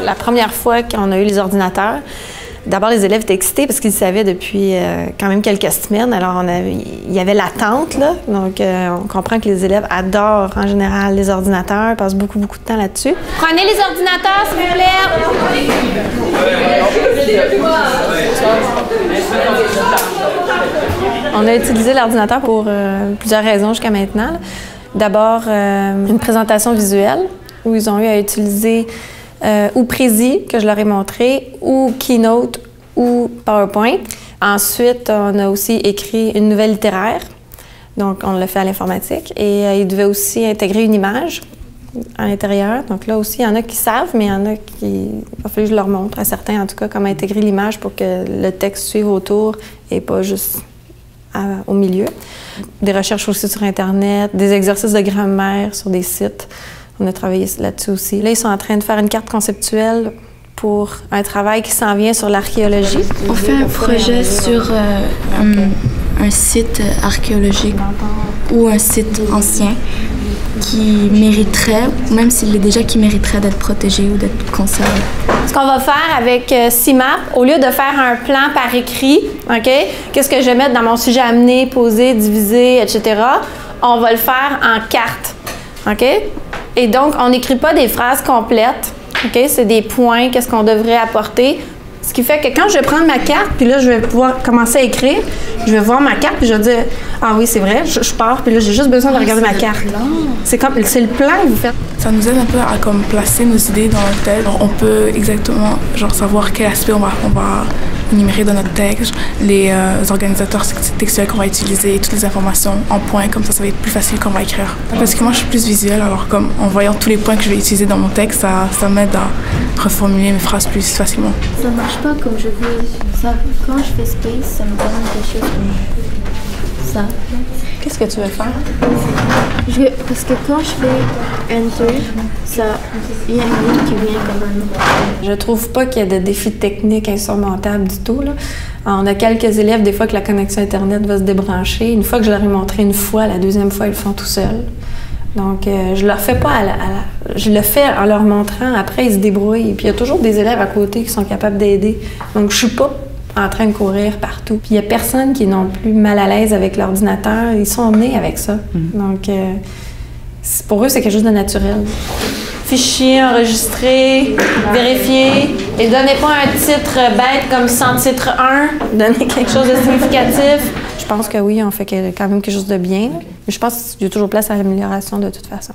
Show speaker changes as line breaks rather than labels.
La première fois qu'on a eu les ordinateurs, d'abord, les élèves étaient excités parce qu'ils savaient depuis quand même quelques semaines. Alors, il y avait l'attente, là. Donc, on comprend que les élèves adorent, en général, les ordinateurs, passent beaucoup, beaucoup de temps là-dessus. Prenez les ordinateurs, s'il vous plaît! On a utilisé l'ordinateur pour plusieurs raisons jusqu'à maintenant. D'abord, une présentation visuelle où ils ont eu à utiliser ou Prezi, que je leur ai montré, ou Keynote, ou PowerPoint. Ensuite, on a aussi écrit une nouvelle littéraire, donc on l'a fait à l'informatique. Et ils devaient aussi intégrer une image à l'intérieur. Donc là aussi, il y en a qui savent, mais il y en a qui... Il va falloir que je leur montre, à certains en tout cas, comment intégrer l'image pour que le texte suive autour et pas juste au milieu. Des recherches aussi sur Internet, des exercices de grammaire sur des sites. On a travaillé là-dessus aussi. Là, ils sont en train de faire une carte conceptuelle pour un travail qui s'en vient sur l'archéologie.
On fait un projet sur un site archéologique ou un site ancien qui mériterait, ou même s'il l'est déjà, qui mériterait d'être protégé ou d'être conservé.
Ce qu'on va faire avec CIMAP, au lieu de faire un plan par écrit, OK, qu'est-ce que je vais mettre dans mon sujet amené, poser, diviser, etc., on va le faire en carte, OK? Et donc, on n'écrit pas des phrases complètes, OK? C'est des points, qu'est-ce qu'on devrait apporter. Ce qui fait que quand je vais prendre ma carte, puis là, je vais pouvoir commencer à écrire, je vais voir ma carte, puis je vais dire « Ah oui, c'est vrai, je pars, puis là, j'ai juste besoin de regarder ma carte. » C'est le plan que vous faites.
Ça nous aide un peu à comme placer nos idées dans le texte. On peut exactement savoir quel aspect on va énumérer dans notre texte, les organisateurs textuels qu'on va utiliser, toutes les informations en points, comme ça va être plus facile quand on va écrire. Parce que moi, je suis plus visuelle, alors comme en voyant tous les points que je vais utiliser dans mon texte, ça m'aide à reformuler mes phrases plus facilement.
Ça marche pas comme je veux. Ça, quand je fais space, ça me donne quelque chose comme ça.
Qu'est-ce que tu veux faire?
Parce que quand je fais Enter, il y a une ligne qui vient quand même.
Je trouve pas qu'il y ait de défis techniques insurmontables du tout, là. On a quelques élèves, des fois, que la connexion Internet va se débrancher. Une fois que je leur ai montré une fois, la deuxième fois, ils le font tout seuls. Donc, je leur fais pas je le fais en leur montrant. Après, ils se débrouillent. Puis, il y a toujours des élèves à côté qui sont capables d'aider. Donc, je suis pas en train de courir partout. Puis, il y a personne qui est non plus mal à l'aise avec l'ordinateur. Ils sont nés avec ça. Donc, pour eux, c'est quelque chose de naturel. Fichier, enregistré, vérifier. Et donnez pas un titre bête comme sans titre 1. Donnez quelque chose de significatif. Je pense que oui, on fait quand même quelque chose de bien. Mais je pense qu'il y a toujours place à l'amélioration de toute façon.